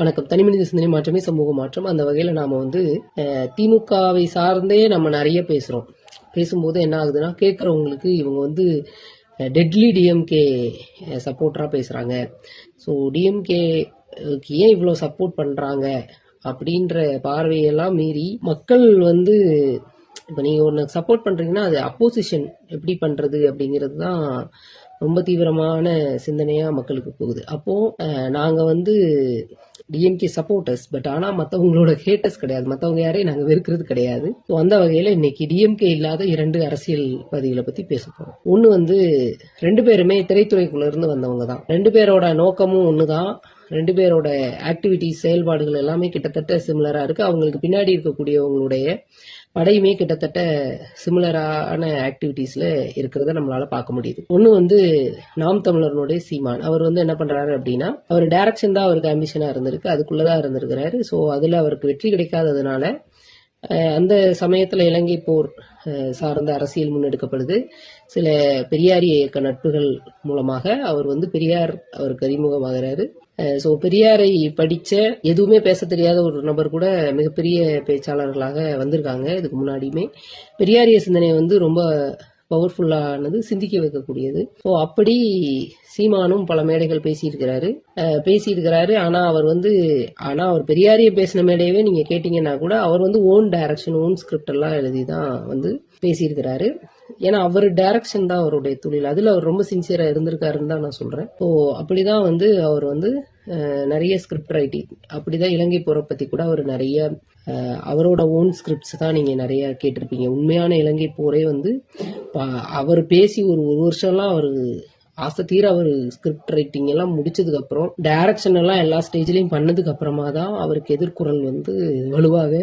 வணக்கம். தனிமனித சிந்தனை மாற்றமே சமூக மாற்றம். அந்த வகையில் நாம் திமுகவை சார்ந்தே நம்ம நிறைய பேசுகிறோம். பேசும்போது என்ன ஆகுதுன்னா, கேட்குறவங்களுக்கு இவங்க டெட்லி டிஎம்கே சப்போர்ட்டராக பேசுகிறாங்க. ஸோ டிஎம்கேக்கு ஏன் இவ்வளோ சப்போர்ட் பண்ணுறாங்க அப்படின்ற பார்வையெல்லாம் மீறி மக்கள் இப்போ நீங்கள் ஒன்று சப்போர்ட் பண்ணுறீங்கன்னா அது அப்போசிஷன் எப்படி பண்ணுறது அப்படிங்கிறது தான் ரொம்ப தீவிரமான சிந்தனையாக மக்களுக்கு போகுது. அப்போது நாங்கள் டிஎம்கே சப்போர்ட்டர்ஸ், பட் ஆனால் மற்றவங்களோட ஹேட்டர்ஸ் கிடையாது. மற்றவங்க யாரையும் நாங்கள் வெறுக்கிறது கிடையாது. ஸோ அந்த வகையில் இன்னைக்கு டிஎம்கே இல்லாத 2 அரசியல்வாதிகளை பற்றி பேச போகிறோம். ஒன்று 2 பேருமே திரைத்துறைக்குள்ள இருந்து வந்தவங்க தான். 2 பேரோட நோக்கமும் ஒன்று தான். 2 பேரோட ஆக்டிவிட்டிஸ், செயல்பாடுகள் எல்லாமே கிட்டத்தட்ட சிமிலராக இருக்குது. அவங்களுக்கு பின்னாடி இருக்கக்கூடியவங்களுடைய படையுமே கிட்டத்தட்ட சிமிலரான ஆக்டிவிட்டீஸில் இருக்கிறத நம்மளால பார்க்க முடியுது. ஒன்று நாம் தமிழர்களுடைய சீமான். அவர் என்ன பண்ணுறாரு அப்படின்னா, அவர் டைரக்ஷன் தான் அவருக்கு ஆம்பிஷனாக இருந்திருக்கு, அதுக்குள்ளதான் இருந்திருக்கிறாரு. ஸோ அதில் அவருக்கு வெற்றி கிடைக்காததுனால அந்த சமயத்தில் இலங்கை போர் சார்ந்த அரசியல் முன்னெடுக்கப்படுது. சில பெரியாரிய இயக்க நட்புகள் மூலமாக அவர் பெரியார் அவருக்கு அறிமுகமாகிறாரு. ஸோ பெரியாரை படித்த எதுவுமே பேச தெரியாத ஒரு நபர் கூட மிகப்பெரிய பேச்சாளர்களாக வந்திருக்காங்க. இதுக்கு முன்னாடியுமே பெரியாரிய சிந்தனை ரொம்ப பவர்ஃபுல்லானது, சிந்திக்க வைக்கக்கூடியது. ஸோ அப்படி சீமானும் பல மேடைகள் பேசியிருக்கிறாரு. ஆனால் அவர் பெரியாரிய பேசின மேடையவே நீங்கள் கேட்டீங்கன்னா கூட அவர் ஓன் டைரக்ஷன், ஓன் ஸ்கிரிப்ட் எல்லாம் எழுதி தான் பேசியிருக்கிறாரு. ஏன்னா அவர் டைரக்ஷன் தான் அவருடைய தொழில். அதில் அவர் ரொம்ப சின்சியராக இருந்திருக்காருன்னு தான் நான் சொல்கிறேன். ஸோ அப்படிதான் அவர் நிறைய ஸ்கிரிப்ட் ரைட்டிங், அப்படிதான் இலங்கை போரை பற்றி கூட அவர் நிறைய அவரோட ஓன் ஸ்கிரிப்ட்ஸ் தான் நீங்கள் நிறைய கேட்டிருப்பீங்க. உண்மையான இலங்கை போரே அவர் பேசி ஒரு வருஷம்லாம் அவர் ஆசை தீர அவர் ஸ்கிரிப்ட் ரைட்டிங் எல்லாம் முடிச்சதுக்கு அப்புறம், டைரக்ஷன் எல்லாம் எல்லா ஸ்டேஜ்லயும் பண்ணதுக்கு அப்புறமா தான் அவருக்கு எதிர்குரல் வலுவாக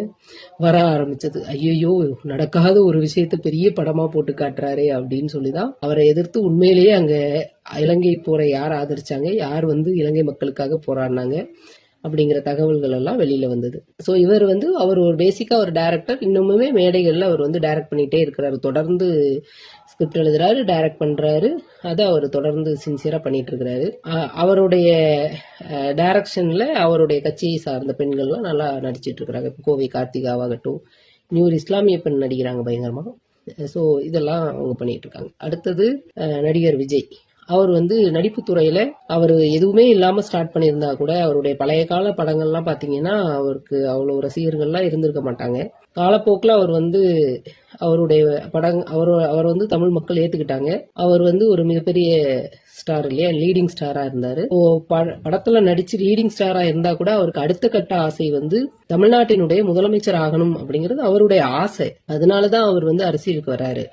வர ஆரம்பிச்சது. ஐயோ, நடக்காத ஒரு விஷயத்த பெரிய படமா போட்டு காட்டுறாரே அப்படின்னு சொல்லிதான் அவரை எதிர்த்து உண்மையிலேயே அங்க இலங்கை போரை யார் ஆதரிச்சாங்க, யார் இலங்கை மக்களுக்காக போராடினாங்க அப்படிங்கிற தகவல்கள் எல்லாம் வெளியில வந்தது. ஸோ இவர் அவர் ஒரு பேசிக்கா ஒரு டைரக்டர். இன்னுமுமே மேடைகள்ல அவர் டைரக்ட் பண்ணிட்டே இருக்கிறாரு. தொடர்ந்து ஸ்கிரிப்ட் எழுதுறாரு, டைரக்ட் பண்றாரு. அதை அவர் தொடர்ந்து சின்சியரா பண்ணிட்டு இருக்கிறாரு. அவருடைய டைரக்ஷன்ல அவருடைய கட்சியை சார்ந்த பெண்கள்லாம் நல்லா நடிச்சிட்டு இருக்கிறாங்க. கோவை கார்த்திகாவாகட்டும், நியூர் இஸ்லாமிய பெண் நடிக்கிறாங்க பயங்கரமா. ஸோ இதெல்லாம் அவங்க பண்ணிட்டு இருக்காங்க. அடுத்தது நடிகர் விஜய். அவர் நடிப்பு துறையில அவர் எதுவுமே இல்லாம ஸ்டார்ட் பண்ணியிருந்தா கூட அவருடைய பழைய கால படங்கள்லாம் பாத்தீங்கன்னா அவருக்கு அவ்வளவு ரசிகர்கள்லாம் இருந்திருக்க மாட்டாங்க. காலப்போக்கில் அவர் அவருடைய அவர் தமிழ் மக்கள் ஏத்துக்கிட்டாங்க. அவர் ஒரு மிகப்பெரிய ஸ்டார் இல்லையா, லீடிங் ஸ்டாரா இருந்தாரு. படத்துல நடிச்சு லீடிங் ஸ்டாரா இருந்தா கூட அவருக்கு அடுத்த கட்ட ஆசை தமிழ்நாட்டினுடைய முதலமைச்சர் ஆகணும் அப்படிங்கிறது அவருடைய ஆசை. அதனாலதான் அவர் அரசியலுக்கு வர்றாரு.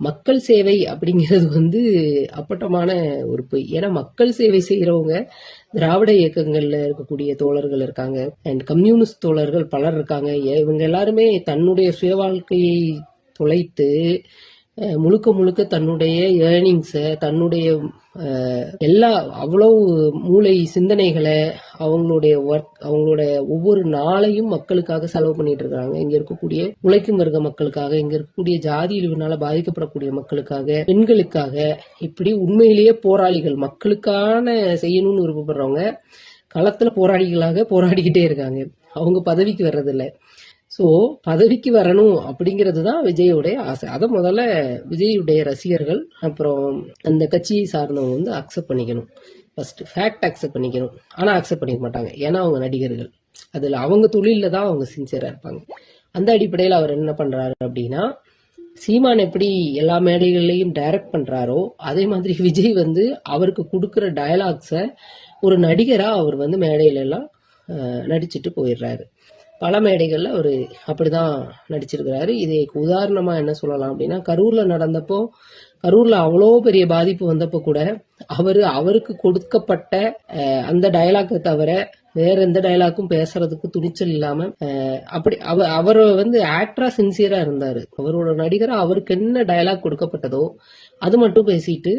மக்கள் சேவை அப்படிங்கிறது அப்பட்டமான ஒரு பொய். ஏன்னா மக்கள் சேவை செய்யறவங்க திராவிட இயக்கங்கள்ல இருக்கக்கூடிய தோழர்கள் இருக்காங்க, அண்ட் கம்யூனிஸ்ட் தோழர்கள் பலர் இருக்காங்க. இவங்க எல்லாருமே தன்னுடைய சுய வாழ்க்கையை தொலைத்து முழுக்க முழுக்க தன்னுடைய ஏர்னிங்ஸை, தன்னுடைய அவ்வளவு மூளை சிந்தனைகளை, அவங்களுடைய ஒர்க், அவங்களோட ஒவ்வொரு நாளையும் மக்களுக்காக செலவு பண்ணிட்டு இருக்காங்க. இங்க இருக்கக்கூடிய உழைக்கும் வர்க்க மக்களுக்காக, இங்க இருக்கக்கூடிய ஜாதி இழிவுனால பாதிக்கப்படக்கூடிய மக்களுக்காக, பெண்களுக்காக, இப்படி உண்மையிலேயே போராளிகள், மக்களுக்கான செய்யணும்னு விருப்பப்படுறவங்க களத்துல போராளிகளாக போராடிக்கிட்டே இருக்காங்க. அவங்க பதவிக்கு வர்றதில்லை. ஸோ பதவிக்கு வரணும் அப்படிங்கிறது தான் விஜயோடைய ஆசை. அதை முதல்ல விஜயுடைய ரசிகர்கள், அப்புறம் அந்த கட்சியை சார்ந்தவங்க அக்செப்ட் பண்ணிக்கணும். ஃபர்ஸ்ட் ஃபேக்ட் அக்செப்ட் பண்ணிக்கணும். ஆனால் அக்செப்ட் பண்ணிக்க மாட்டாங்க. ஏன்னா அவங்க நடிகர்கள், அதில் அவங்க தொழிலில் தான் அவங்க சின்சியராக இருப்பாங்க. அந்த அடிப்படையில் அவர் என்ன பண்ணுறாரு அப்படின்னா, சீமான் எப்படி எல்லா மேடைகள்லையும் டைரக்ட் பண்ணுறாரோ அதே மாதிரி விஜய் அவருக்கு கொடுக்குற டயலாக்ஸை ஒரு நடிகராக அவர் மேடையில எல்லாம் நடிச்சுட்டு போயிடுறாரு. பல மேடைகள்ல அவர் அப்படிதான் நடிச்சிருக்கிறாரு. இதுக்கு உதாரணமா என்ன சொல்லலாம் அப்படின்னா, கரூர்ல அவ்வளோ பெரிய பாதிப்பு வந்தப்போ கூட அவருக்கு கொடுக்கப்பட்ட அந்த டயலாக்கை தவிர வேற எந்த டயலாக்கும் பேசுறதுக்கு துணிச்சல் இல்லாம அப்படி அவர் ஆக்டரா சின்சியரா இருந்தாரு. அவரோட நடிகரா அவருக்கு என்ன டயலாக் கொடுக்கப்பட்டதோ அது மட்டும் பேசிட்டு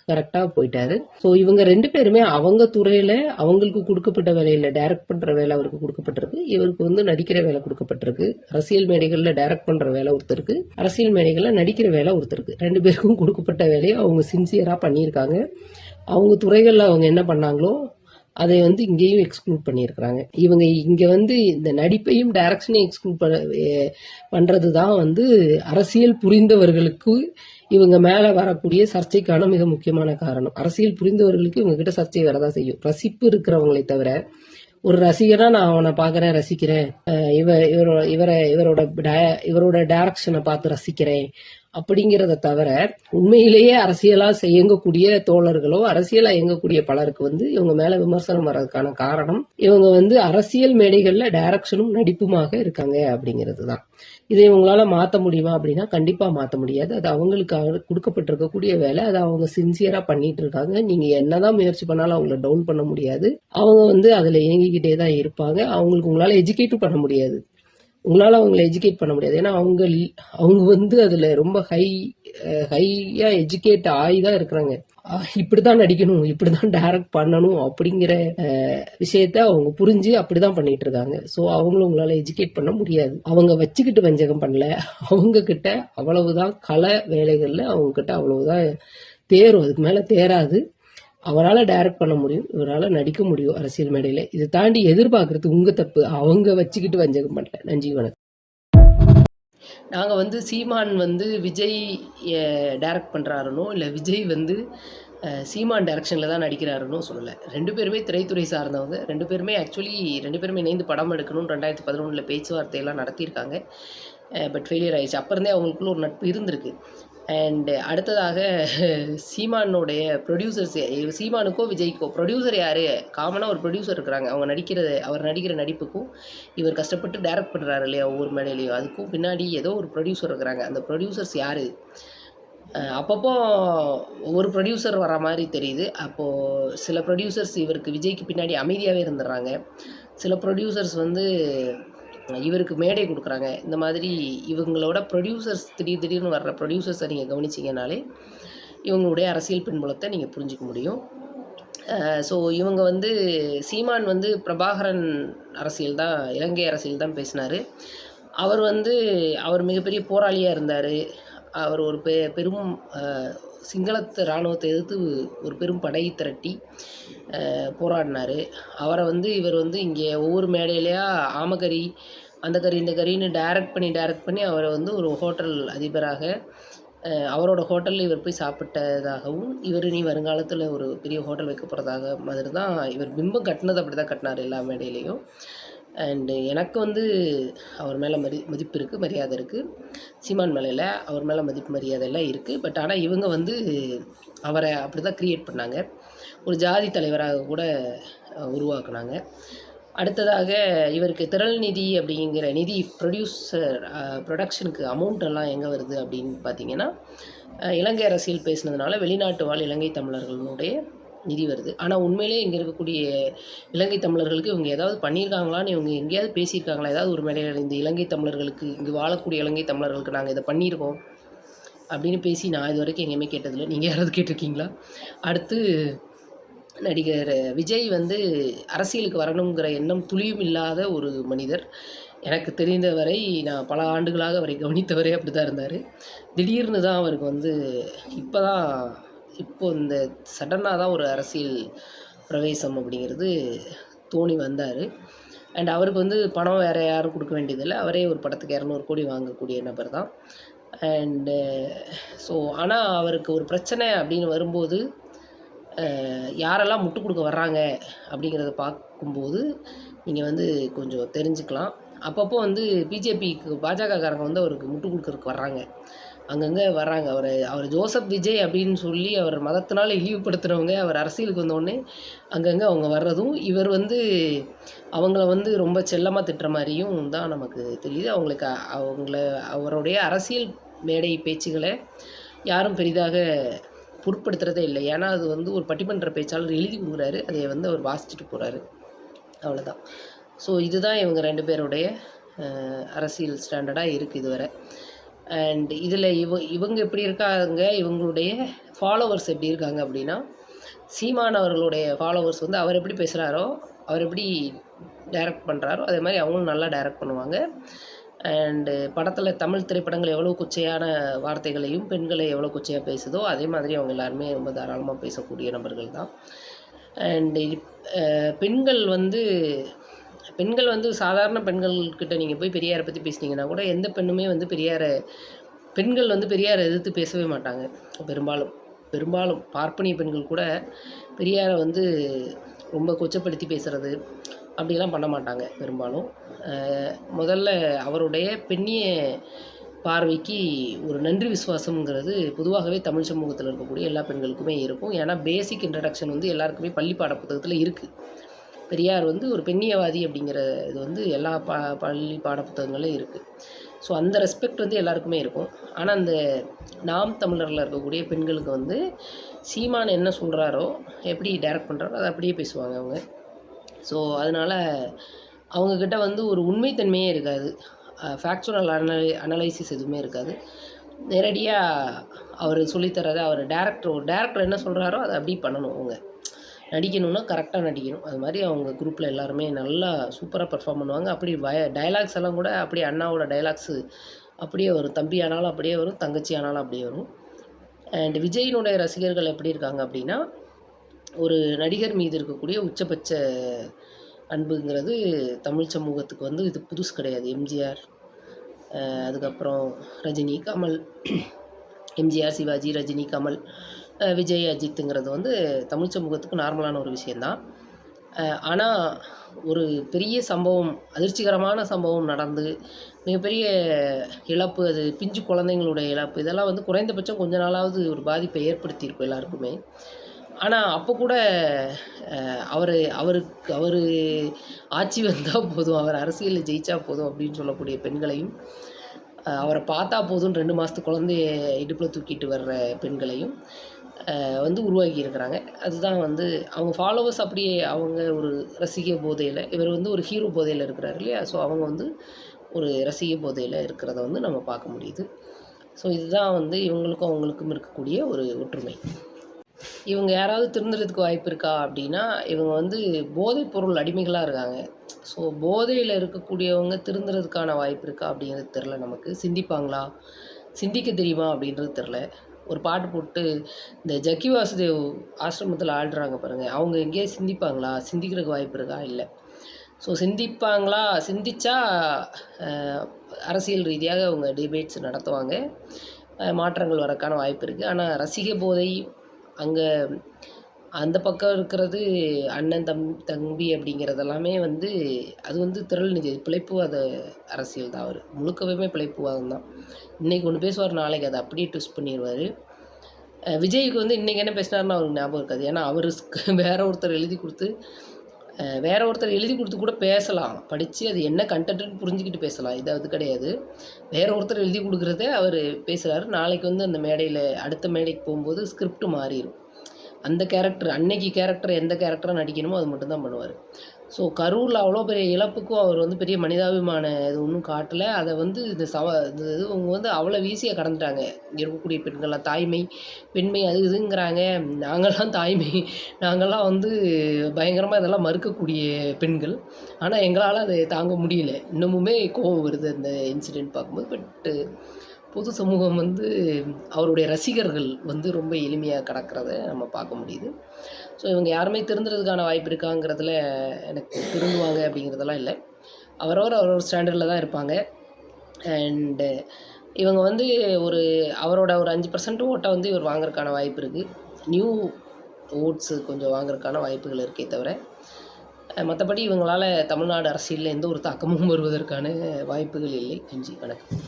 கரெக்டா போயிட்டாரு. ஸோ இவங்க 2 பேருமே அவங்க துறையில அவங்களுக்கு கொடுக்கப்பட்ட வேலையில டைரக்ட் பண்ற வேலை அவருக்கு கொடுக்கப்பட்டிருக்கு, இவருக்கு நடிக்கிற வேலை கொடுக்கப்பட்டிருக்கு. அரசியல் மேடைகள்ல டைரக்ட் பண்ற வேலை ஒருத்தருக்கு, அரசியல் மேடைகள்ல நடிக்கிற வேலை ஒருத்தருக்கு. 2 பேருக்கும் கொடுக்கப்பட்ட வேலையை அவங்க சின்சியரா பண்ணியிருக்காங்க. அவங்க துறைகள்ல அவங்க என்ன பண்ணாங்களோ அதை வந்து இங்கேயும் எக்ஸ்க்ளூட் பண்ணியிருக்கிறாங்க. இவங்க இங்கே வந்து இந்த நடிப்பையும் டைரக்ஷனையும் எக்ஸ்க்ளூட் பண்ணுறது தான் வந்து அரசியல் புரிந்தவர்களுக்கு இவங்க மேலே வரக்கூடிய சர்ச்சைக்கான மிக முக்கியமான காரணம். அரசியல் புரிந்தவர்களுக்கு இவங்க கிட்ட சர்ச்சை வரதான் செய்யும். ரசிப்பு இருக்கிறவங்களை தவிர ஒரு ரசிகனா நான் அவனை பார்க்குறேன், ரசிக்கிறேன், இவரோட டைரக்ஷனை பார்த்து ரசிக்கிறேன் அப்படிங்கிறத தவிர உண்மையிலேயே அரசியலா இயங்கக்கூடிய தோழர்களோ அரசியலா இயங்கக்கூடிய பலருக்கு வந்து இவங்க மேல விமர்சனம் வர்றதுக்கான காரணம் இவங்க வந்து அரசியல் மேடைகள்ல டைரக்ஷனும் நடிப்புமாக இருக்காங்க அப்படிங்கிறது தான். இதை இவங்களால மாற்ற முடியுமா அப்படின்னா கண்டிப்பா மாற்ற முடியாது. அது அவங்களுக்கு கொடுக்கப்பட்டிருக்கக்கூடிய வேலை. அதை அவங்க சின்சியரா பண்ணிட்டு இருக்காங்க. நீங்க என்னதான் முயற்சி பண்ணாலும் அவங்கள டவுன் பண்ண முடியாது. அவங்க வந்து அதுல இயங்கிக்கிட்டே தான் இருப்பாங்க. அவங்களுக்கு உங்களால எஜுகேட்டும் பண்ண முடியாது. உங்களால் அவங்கள எஜுகேட் பண்ண முடியாது. ஏன்னா அவங்க வந்து அதில் ரொம்ப ஹையாக எஜுகேட் ஆகி தான் இருக்கிறாங்க. இப்படிதான் நடிக்கணும், இப்படிதான் டைரக்ட் பண்ணணும் அப்படிங்கிற விஷயத்த அவங்க புரிஞ்சு அப்படிதான் பண்ணிட்டு இருக்காங்க. ஸோ அவங்களும் உங்களால எஜுகேட் பண்ண முடியாது. அவங்க வச்சுக்கிட்டு வஞ்சகம் பண்ணல. அவங்க கிட்ட அவ்வளவுதான் கலை வேலைகள்ல அவங்க கிட்ட அவ்வளவுதான் தேரும். அதுக்கு மேல தேராது. அவரால் டைரக்ட் பண்ண முடியும், இவரால் நடிக்க முடியும் அரசியல் மேடையில். இதை தாண்டி எதிர்பார்க்கறது உங்க தப்பு. அவங்க வச்சுக்கிட்டு வஞ்சகம் பண்ணல. நன்றி, வணக்கம். நாங்கள் வந்து சீமான் வந்து விஜய் டைரக்ட் பண்ணுறாருனோ இல்லை விஜய் வந்து சீமான் டைரக்ஷனில் தான் நடிக்கிறாருன்னு சொல்லலை. 2 பேருமே திரைத்துறை சார்ந்தவங்க. 2 பேருமே ஆக்சுவலி 2 பேருமே இணைந்து படம் எடுக்கணும்னு 2011 பேச்சுவார்த்தையெல்லாம் நடத்தியிருக்காங்க. பட் ஃபெயிலியர் ஆயிடுச்சு. அப்போ இருந்தே அவங்களுக்குள்ள ஒரு நட்பு இருந்திருக்கு. அண்ட் அடுத்ததாக சீமானுடைய ப்ரொடியூசர்ஸ், சீமானுக்கோ விஜய்க்கோ ப்ரொடியூசர் யார்? காமனாக ஒரு ப்ரொடியூசர் இருக்கிறாங்க. அவர் நடிக்கிற நடிப்புக்கும் இவர் கஷ்டப்பட்டு டைரக்ட் பண்ணுறாரு இல்லையா ஒவ்வொரு மேடையிலையும், அதுக்கும் பின்னாடி ஏதோ ஒரு ப்ரொடியூசர் இருக்கிறாங்க. அந்த ப்ரொடியூசர்ஸ் யார்? அப்பப்போ ஒரு ப்ரொடியூசர் வர மாதிரி தெரியுது. அப்போது சில ப்ரொடியூசர்ஸ் இவருக்கு விஜய்க்கு பின்னாடி அமைதியாகவே இருந்துடுறாங்க. சில ப்ரொடியூசர்ஸ் வந்து இவருக்கு மேடை கொடுக்குறாங்க. இந்த மாதிரி இவங்களோட ப்ரொடியூசர்ஸ் திடீர்னு வர்ற ப்ரொடியூசர்ஸை நீங்கள் கவனிச்சிங்கனாலே இவங்களுடைய அரசியல் பின்புலத்தை நீங்கள் புரிஞ்சிக்க முடியும். ஸோ இவங்க வந்து சீமான் வந்து பிரபாகரன் அரசியல் தான், இலங்கை அரசியல் தான் பேசினார். அவர் மிகப்பெரிய போராளியாக இருந்தார். அவர் ஒரு பெரும் சிங்களத்து இராணுவத்தை எதிர்த்து ஒரு பெரும் படை திரட்டி போராடினார். அவரை வந்து இவர் வந்து இங்கே ஒவ்வொரு மேடையிலையா ஆமக்கறி அந்த கறி இந்த கறின்னு டைரக்ட் பண்ணி அவரை வந்து ஒரு ஹோட்டல் அதிபராக அவரோட ஹோட்டலில் இவர் போய் சாப்பிட்டதாகவும், இவர் நீ வருங்காலத்தில் ஒரு பெரிய ஹோட்டல் வைக்க போகிறதாக மாதிரி தான் இவர் பிம்பம் கட்டினது. அப்படி தான் கட்டினார் எல்லா மேடையிலையும். அண்டு எனக்கு வந்து அவர் மேலே மதிப்பு இருக்குது, மரியாதை இருக்குது. சீமான் மேலையில் அவர் மேலே மதிப்பு மரியாதை எல்லாம் இருக்குது. பட் ஆனால் இவங்க வந்து அவரை அப்படி தான் க்ரியேட் பண்ணாங்க. ஒரு ஜாதி தலைவராக கூட உருவாக்குனாங்க. அடுத்ததாக இவருக்கு திரள் நிதி அப்படிங்கிற நிதி ப்ரொடக்ஷனுக்கு அமௌண்ட் எல்லாம் எங்கே வருது அப்படின்னு பார்த்தீங்கன்னா, இலங்கை அரசியல் பேசினதுனால வெளிநாட்டு வாழ் இலங்கை தமிழர்களுடைய நிதி வருது. ஆனால் உண்மையிலே இங்கே இருக்கக்கூடிய இலங்கை தமிழர்களுக்கு இவங்க ஏதாவது பண்ணியிருக்காங்களான்னு இவங்க எங்கேயாவது பேசியிருக்காங்களா? ஏதாவது ஒரு மேடையில் இந்த இலங்கை தமிழர்களுக்கு, இங்கே வாழக்கூடிய இலங்கை தமிழர்களுக்கு நாங்கள் இதை பண்ணியிருக்கோம் அப்படின்னு பேசி நான் இது வரைக்கும் எங்கேயுமே கேட்டதில்லை. நீங்கள் யாராவது கேட்டிருக்கீங்களா? அடுத்து நடிகர் விஜய் வந்து அரசியலுக்கு வரணுங்கிற எண்ணம் துளியும் இல்லாத ஒரு மனிதர். எனக்கு தெரிந்தவரை நான் பல ஆண்டுகளாக அவரை கவனித்தவரே அப்படி தான் இருந்தார். திடீர்னு தான் அவருக்கு வந்து இப்போ இந்த சடனாக தான் ஒரு அரசியல் பிரவேசம் அப்படிங்கிறது தோணி வந்தார். அண்ட் அவருக்கு வந்து பணம் வேறு யாரும் கொடுக்க வேண்டியதில்லை. அவரே ஒரு படத்துக்கு 200 கோடி வாங்கக்கூடிய நபர் தான். அண்டு ஸோ ஆனால் அவருக்கு ஒரு பிரச்சனை அப்படின்னு வரும்போது யாரெல்லாம் முட்டுக் கொடுக்க வர்றாங்க அப்படிங்கிறத பார்க்கும்போது நீங்கள் வந்து கொஞ்சம் தெரிஞ்சுக்கலாம். அப்பப்போ வந்து பாஜகக்காரங்க வந்து அவருக்கு முட்டுக் கொடுக்கறதுக்கு வர்றாங்க, அங்கங்கே வர்றாங்க. அவர் ஜோசப் விஜய் அப்படின்னு சொல்லி அவர் மதத்தினால் இழிவுபடுத்துகிறவங்க அவர் அரசியலுக்கு வந்தோடனே அங்கங்கே அவங்க வர்றதும், இவர் வந்து அவங்கள வந்து ரொம்ப செல்லமாக திட்டுற மாதிரியும் தான் நமக்கு தெரியுது. அவருடைய அரசியல் மேடை பேச்சுகளை யாரும் பெரிதாக பொருட்படுத்துகிறதே இல்லை. ஏன்னா அது வந்து ஒரு பட்டிமன்ற பேச்சாளர் எழுதி கொடுக்குறாரு, அதை வந்து அவர் வாசிச்சுட்டு போகிறாரு, அவ்வளோதான். ஸோ இதுதான் இவங்க 2 பேருடைய அரசியல் ஸ்டாண்டர்டாக இருக்குது இதுவரை. அண்ட் இதில் இவங்க எப்படி இருக்காங்க, இவங்களுடைய ஃபாலோவர்ஸ் எப்படி இருக்காங்க அப்படின்னா, சீமான் அவர்களுடைய ஃபாலோவர்ஸ் வந்து அவர் எப்படி பேசுகிறாரோ, அவர் எப்படி டைரக்ட் பண்ணுறாரோ அதே மாதிரி அவங்களும் நல்லா டைரக்ட் பண்ணுவாங்க. அண்டு படத்தில் தமிழ் திரைப்படங்கள் எவ்வளோ கொச்சையான வார்த்தைகளையும் பெண்களை எவ்வளோ கொச்சையாக பேசுதோ அதே மாதிரி அவங்க எல்லாருமே ரொம்ப தாராளமாக பேசக்கூடிய நபர்கள் தான். அண்ட் பெண்கள் வந்து பெண்கள் வந்து சாதாரண பெண்கள்கிட்ட நீங்கள் போய் பெரியாரை பற்றி பேசுனீங்கன்னா கூட எந்த பெண்ணுமே வந்து பெண்கள் வந்து பெரியாரை எதிர்த்து பேசவே மாட்டாங்க. பெரும்பாலும் பெரும்பாலும் பார்ப்பனிய பெண்கள் கூட பெரியாரை வந்து ரொம்ப கொச்சப்படுத்தி பேசுகிறது அப்படிலாம் பண்ண மாட்டாங்க பெரும்பாலும். முதல்ல அவருடைய பெண்ணிய பார்வைக்கு ஒரு நன்றி விசுவாசம்ங்கிறது பொதுவாகவே தமிழ் சமூகத்தில் இருக்கக்கூடிய எல்லா பெண்களுக்குமே இருக்கும். ஏன்னா பேசிக் இன்ட்ரடக்ஷன் வந்து எல்லாருக்குமே பள்ளி பாட புத்தகத்தில் இருக்குது. பெரியார் வந்து ஒரு பெண்ணியவாதி அப்படிங்கிற இது வந்து எல்லா பள்ளி பாட புத்தகங்கள்லையும் இருக்குது. ஸோ அந்த ரெஸ்பெக்ட் வந்து எல்லாருக்குமே இருக்கும். ஆனால் அந்த நாம் தமிழரில் இருக்கக்கூடிய பெண்களுக்கு வந்து சீமான் என்ன சொல்கிறாரோ, எப்படி டைரக்ட் பண்ணுறாரோ அதை அப்படியே பேசுவாங்க அவங்க. ஸோ அதனால் அவங்கக்கிட்ட வந்து ஒரு உண்மைத்தன்மையே இருக்காது. ஃபேக்சுவல் அனலைசிஸ் எதுவுமே இருக்காது. நேரடியாக அவர் சொல்லித்தரதை அவர் டேரக்டர் என்ன சொல்கிறாரோ அதை அப்படியே பண்ணணும். அவங்க நடிக்கணும்னா கரெக்டாக நடிக்கணும். அது மாதிரி அவங்க குரூப்பில் எல்லாருமே நல்லா சூப்பராக பெர்ஃபார்ம் பண்ணுவாங்க. அப்படி டயலாக்ஸ் எல்லாம் கூட அப்படியே அண்ணாவோட டயலாக்ஸு அப்படியே வரும். தம்பி ஆனாலும் அப்படியே வரும், தங்கச்சி ஆனாலும் அப்படியே வரும். அண்ட் விஜயினுடைய ரசிகர்கள் எப்படி இருக்காங்க அப்படின்னா, ஒரு நடிகர் மீது இருக்கக்கூடிய உச்சபட்ச அன்புங்கிறது தமிழ் சமூகத்துக்கு வந்து இது புதுசு கிடையாது. எம்ஜிஆர், அதுக்கப்புறம் ரஜினி, கமல், எம்ஜிஆர், சிவாஜி, ரஜினி, கமல், விஜய், அஜித்துங்கிறது வந்து தமிழ் சமூகத்துக்கு நார்மலான ஒரு விஷயந்தான். ஆனால் ஒரு பெரிய சம்பவம், அதிர்ச்சிகரமான சம்பவம் நடந்து மிகப்பெரிய இழப்பு, அது பிஞ்சு குழந்தைங்களுடைய இழப்பு, இதெல்லாம் வந்து குறைந்தபட்சம் கொஞ்ச நாளாவது ஒரு பாதிப்பை ஏற்படுத்தியிருக்கும் எல்லாருக்குமே. ஆனால் அப்போ கூட அவர் ஆட்சி வந்தால் போதும், அவர் அரசியலில் ஜெயிச்சா போதும் அப்படின்னு சொல்லக்கூடிய பெண்களையும், அவரை பார்த்தா போதும் 2 மாதத்து குழந்தைய இடுப்பில் தூக்கிட்டு வர்ற பெண்களையும் வந்து உருவாக்கி இருக்கிறாங்க. அதுதான் வந்து அவங்க ஃபாலோவர்ஸ் அப்படியே அவங்க ஒரு ரசிக போதையில், இவர் வந்து ஒரு ஹீரோ போதையில் இருக்கிறார் இல்லையா? ஸோ அவங்க வந்து ஒரு ரசிக போதையில் இருக்கிறத வந்து நம்ம பார்க்க முடியுது. ஸோ இதுதான் வந்து இவங்களுக்கும் அவங்களுக்கும் இருக்கக்கூடிய ஒரு ஒற்றுமை. இவங்க யாராவது திருந்துறதுக்கு வாய்ப்பு இருக்கா அப்படின்னா, இவங்க வந்து போதைப் பொருள் அடிமைகளாக இருக்காங்க. ஸோ போதையில் இருக்கக்கூடியவங்க திருந்துறதுக்கான வாய்ப்பு இருக்கா அப்படிங்கிறது தெரில நமக்கு. சிந்திப்பாங்களா? சிந்திக்க தெரியுமா அப்படின்றது தெரில. ஒரு பாட்டு போட்டு இந்த ஜக்கி வாசுதேவ் ஆசிரமத்தில் ஆடுறாங்க பாருங்கள், அவங்க எங்கேயா சிந்திப்பாங்களா? சிந்திக்கிறதுக்கு வாய்ப்பு இருக்கா? இல்லை. ஸோ சிந்திப்பாங்களா? சிந்தித்தா அரசியல் ரீதியாக அவங்க டிபேட்ஸ் நடத்துவாங்க, மாற்றங்கள் வரக்கான வாய்ப்பு இருக்குது. ஆனால் ரசிக போதை அங்கே அந்த பக்கம் இருக்கிறது அண்ணன் தம்பி அப்படிங்கிறதெல்லாமே வந்து அது வந்து திரள் நிதி பிழைப்புவாத அரசியல் தான். அவர் முழுக்கவே பிழைப்புவாதம் தான். இன்றைக்கி ஒன்று பேசுவார், நாளைக்கு அதை அப்படியே ட்விஸ்ட் பண்ணிடுவார். விஜய்க்கு வந்து இன்றைக்கி என்ன பேசினார்னு அவருக்கு ஞாபகம் இருக்காது. ஏன்னா அவர் வேற ஒருத்தர் எழுதி கொடுத்து கூட பேசலாம், படித்து அது என்ன கண்டென்ட்னு புரிஞ்சுக்கிட்டு பேசலாம். இது அது கிடையாது. வேற ஒருத்தர் எழுதி கொடுக்குறதே அவர் பேசுகிறாரு. நாளைக்கு வந்து அந்த மேடையில் அடுத்த மேடைக்கு போகும்போது ஸ்கிரிப்ட் மாறிடும். அந்த கேரக்டர் அன்னைக்கு எந்த கேரக்டராக நடிக்கணுமோ அது மட்டும்தான் பண்ணுவார். ஸோ கரூரில் அவ்வளோ பெரிய இழப்புக்கும் அவர் வந்து பெரிய மனிதாபிமான இது ஒன்றும் காட்டலை. அதை வந்து இது இவங்க வந்து அவ்வளோ ஈஸியாக கடந்துட்டாங்க. இங்கே இருக்கக்கூடிய பெண்கள்லாம் தாய்மை, பெண்மை அது இதுங்கிறாங்க. நாங்கள்லாம் வந்து பயங்கரமாக இதெல்லாம் மறுக்கக்கூடிய பெண்கள். ஆனால் எங்களால் அதை தாங்க முடியல. இன்னமுமே கோபம் வருது அந்த இன்சிடெண்ட் பார்க்கும்போது. பட்டு பொது சமூகம் வந்து அவருடைய ரசிகர்கள் வந்து ரொம்ப எளிமையாக கடக்கிறத நம்ம பார்க்க முடியுது. ஸோ இவங்க யாருமே திருந்துறதுக்கான வாய்ப்பு இருக்காங்கிறதுல எனக்கு திருந்துவாங்க அப்படிங்கிறதெல்லாம் இல்லை. அவரவர் ஸ்டாண்டர்டில் தான் இருப்பாங்க. அண்டு இவங்க வந்து அவரோட ஒரு 5% ஓட்டை வந்து இவர் வாங்குறதுக்கான வாய்ப்பு இருக்குது. நியூ ஓட்ஸு கொஞ்சம் வாங்குறதுக்கான வாய்ப்புகள் இருக்கே தவிர, மற்றபடி இவங்களால் தமிழ்நாடு அரசியலில் எந்த ஒரு தாக்கமும் வருவதற்கான வாய்ப்புகள் இல்லை. நன்றி, வணக்கம்.